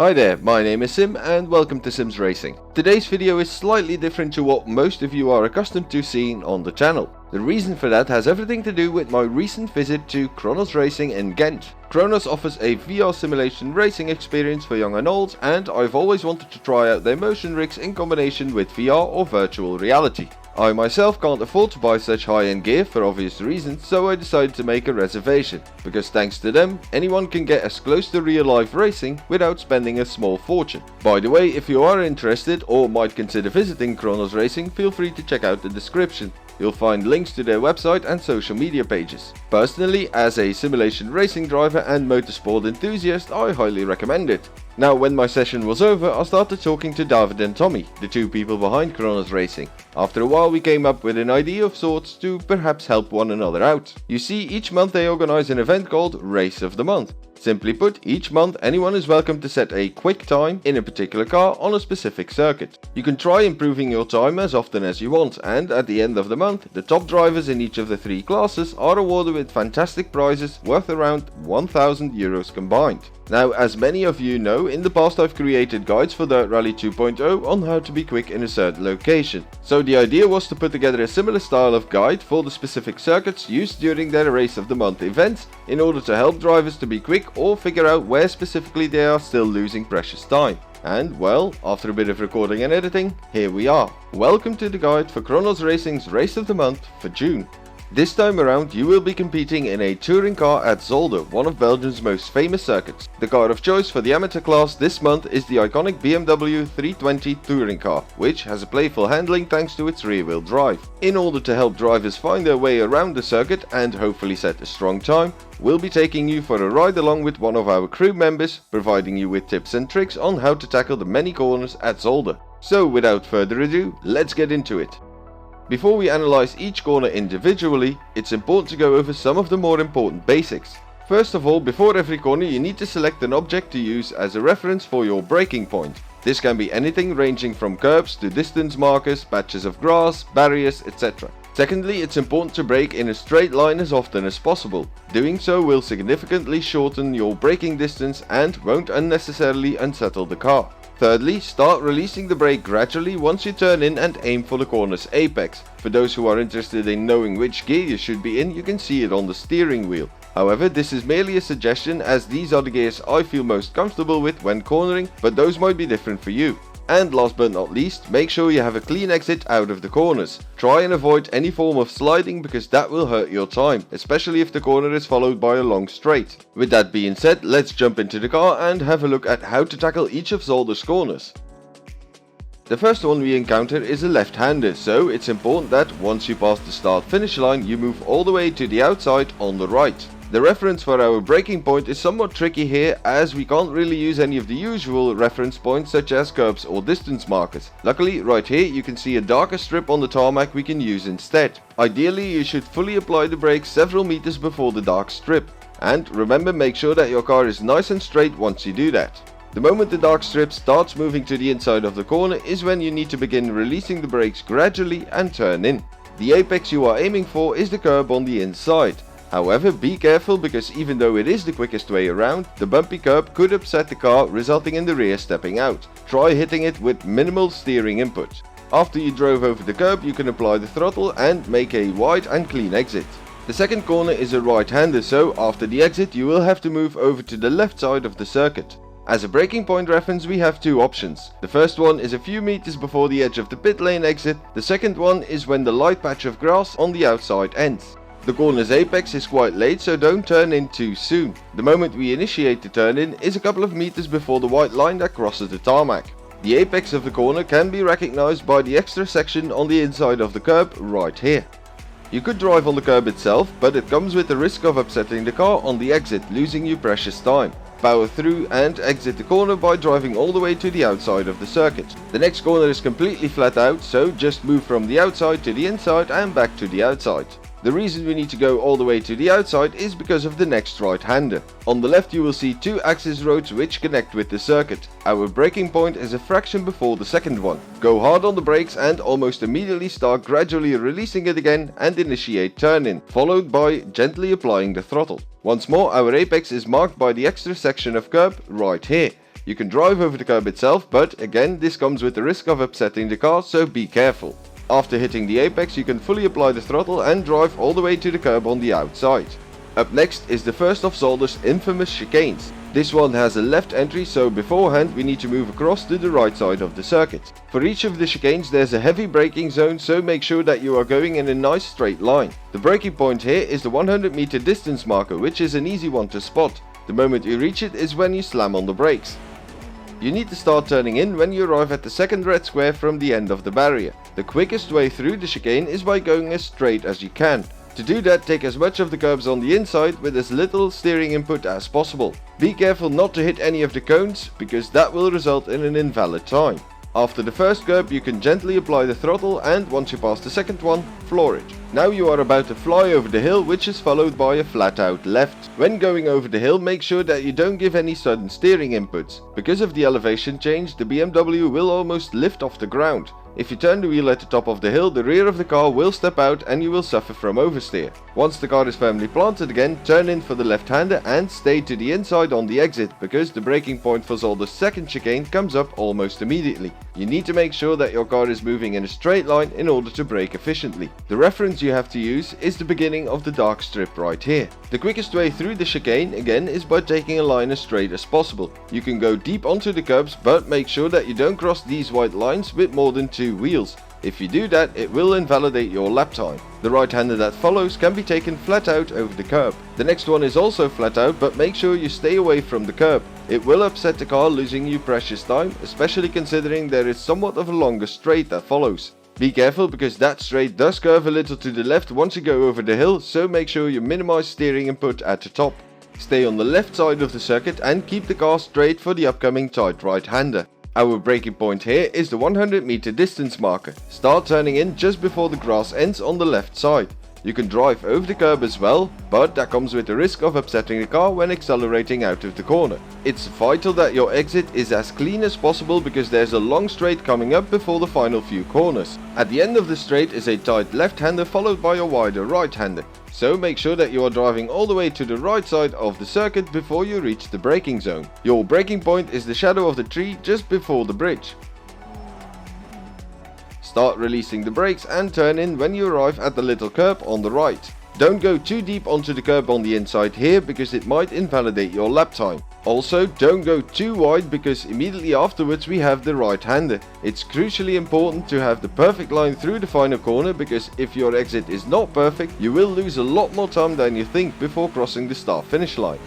Hi there, my name is Sim and welcome to Sim's Racing. Today's video is slightly different to what most of you are accustomed to seeing on the channel. The reason for that has everything to do with my recent visit to Chronos Racing in Ghent. Chronos offers a VR simulation racing experience for young and old, and I've always wanted to try out their motion rigs in combination with VR or virtual reality. I myself can't afford to buy such high-end gear for obvious reasons, so I decided to make a reservation, because thanks to them, anyone can get as close to real-life racing without spending a small fortune. By the way, if you are interested or might consider visiting Chronos Racing, feel free to check out the description. You'll find links to their website and social media pages. Personally, as a simulation racing driver and motorsport enthusiast, I highly recommend it. Now, when my session was over, I started talking to David and Tommy, the two people behind Chronos Racing. After a while, we came up with an idea of sorts to perhaps help one another out. You see, each month they organize an event called Race of the Month. Simply put, each month anyone is welcome to set a quick time in a particular car on a specific circuit. You can try improving your time as often as you want, and at the end of the month, the top drivers in each of the three classes are awarded with fantastic prizes worth around €1,000 combined. Now, as many of you know, in the past I've created guides for Dirt Rally 2.0 on how to be quick in a certain location. So the idea was to put together a similar style of guide for the specific circuits used during their Race of the Month events in order to help drivers to be quick or figure out where specifically they are still losing precious time. And well, after a bit of recording and editing, here we are. Welcome to the guide for Chronos Racing's Race of the Month for June. This time around you will be competing in a touring car at Zolder, one of Belgium's most famous circuits. The car of choice for the amateur class this month is the iconic BMW 320 touring car, which has a playful handling thanks to its rear-wheel drive. In order to help drivers find their way around the circuit and hopefully set a strong time, we'll be taking you for a ride along with one of our crew members, providing you with tips and tricks on how to tackle the many corners at Zolder. So without further ado, let's get into it. Before we analyze each corner individually, it's important to go over some of the more important basics. First of all, before every corner you need to select an object to use as a reference for your braking point. This can be anything ranging from curbs to distance markers, patches of grass, barriers, etc. Secondly, it's important to brake in a straight line as often as possible. Doing so will significantly shorten your braking distance and won't unnecessarily unsettle the car. Thirdly, start releasing the brake gradually once you turn in and aim for the corner's apex. For those who are interested in knowing which gear you should be in, you can see it on the steering wheel. However, this is merely a suggestion as these are the gears I feel most comfortable with when cornering, but those might be different for you. And last but not least, make sure you have a clean exit out of the corners. Try and avoid any form of sliding because that will hurt your time, especially if the corner is followed by a long straight. With that being said, let's jump into the car and have a look at how to tackle each of Zolder's corners. The first one we encounter is a left-hander, so it's important that once you pass the start-finish line you move all the way to the outside on the right. The reference for our braking point is somewhat tricky here as we can't really use any of the usual reference points such as curbs or distance markers. Luckily, right here you can see a darker strip on the tarmac we can use instead. Ideally, you should fully apply the brakes several meters before the dark strip. And remember, make sure that your car is nice and straight once you do that. The moment the dark strip starts moving to the inside of the corner is when you need to begin releasing the brakes gradually and turn in. The apex you are aiming for is the curb on the inside. However, be careful because even though it is the quickest way around, the bumpy curb could upset the car, resulting in the rear stepping out. Try hitting it with minimal steering input. After you drove over the curb, you can apply the throttle and make a wide and clean exit. The second corner is a right-hander, so after the exit you will have to move over to the left side of the circuit. As a braking point reference we have two options. The first one is a few meters before the edge of the pit lane exit, the second one is when the light patch of grass on the outside ends. The corner's apex is quite late, so don't turn in too soon. The moment we initiate the turn in is a couple of meters before the white line that crosses the tarmac. The apex of the corner can be recognized by the extra section on the inside of the curb right here. You could drive on the curb itself, but it comes with the risk of upsetting the car on the exit, losing you precious time. Power through and exit the corner by driving all the way to the outside of the circuit. The next corner is completely flat out, so just move from the outside to the inside and back to the outside. The reason we need to go all the way to the outside is because of the next right-hander. On the left you will see two access roads which connect with the circuit. Our braking point is a fraction before the second one. Go hard on the brakes and almost immediately start gradually releasing it again and initiate turn-in, followed by gently applying the throttle. Once more, our apex is marked by the extra section of curb right here. You can drive over the curb itself, but again this comes with the risk of upsetting the car, so be careful. After hitting the apex you can fully apply the throttle and drive all the way to the curb on the outside. Up next is the first of Zolder's infamous chicanes. This one has a left entry, so beforehand we need to move across to the right side of the circuit. For each of the chicanes there's a heavy braking zone, so make sure that you are going in a nice straight line. The braking point here is the 100 meter distance marker, which is an easy one to spot. The moment you reach it is when you slam on the brakes. You need to start turning in when you arrive at the second red square from the end of the barrier. The quickest way through the chicane is by going as straight as you can. To do that, take as much of the curbs on the inside with as little steering input as possible. Be careful not to hit any of the cones, because that will result in an invalid time. After the first curb you can gently apply the throttle, and once you pass the second one, floor it. Now you are about to fly over the hill, which is followed by a flat out left. When going over the hill, make sure that you don't give any sudden steering inputs. Because of the elevation change, the BMW will almost lift off the ground. If you turn the wheel at the top of the hill, the rear of the car will step out and you will suffer from oversteer. Once the car is firmly planted again, turn in for the left-hander and stay to the inside on the exit, because the braking point for Zolder's second chicane comes up almost immediately. You need to make sure that your car is moving in a straight line in order to brake efficiently. The reference you have to use is the beginning of the dark strip right here. The quickest way through the chicane again is by taking a line as straight as possible. You can go deep onto the curbs, but make sure that you don't cross these white lines with more than 2 wheels. If you do that, it will invalidate your lap time. The right-hander that follows can be taken flat out over the curb. The next one is also flat out, but make sure you stay away from the curb. It will upset the car, losing you precious time, especially considering there is somewhat of a longer straight that follows. Be careful, because that straight does curve a little to the left once you go over the hill, so make sure you minimize steering input at the top. Stay on the left side of the circuit and keep the car straight for the upcoming tight right-hander. Our braking point here is the 100 meter distance marker. Start turning in just before the grass ends on the left side. You can drive over the curb as well, but that comes with the risk of upsetting the car when accelerating out of the corner. It's vital that your exit is as clean as possible, because there's a long straight coming up before the final few corners. At the end of the straight is a tight left-hander followed by a wider right-hander. So make sure that you are driving all the way to the right side of the circuit before you reach the braking zone. Your braking point is the shadow of the tree just before the bridge. Start releasing the brakes and turn in when you arrive at the little curb on the right. Don't go too deep onto the curb on the inside here, because it might invalidate your lap time. Also, don't go too wide, because immediately afterwards we have the right-hander. It's crucially important to have the perfect line through the final corner, because if your exit is not perfect, you will lose a lot more time than you think before crossing the start-finish line.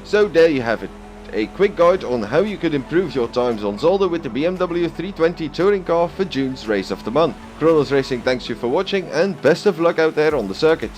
So there you have it. A quick guide on how you could improve your times on Zolder with the BMW 320 touring car for June's race of the month. Chronos Racing thanks you for watching, and best of luck out there on the circuit.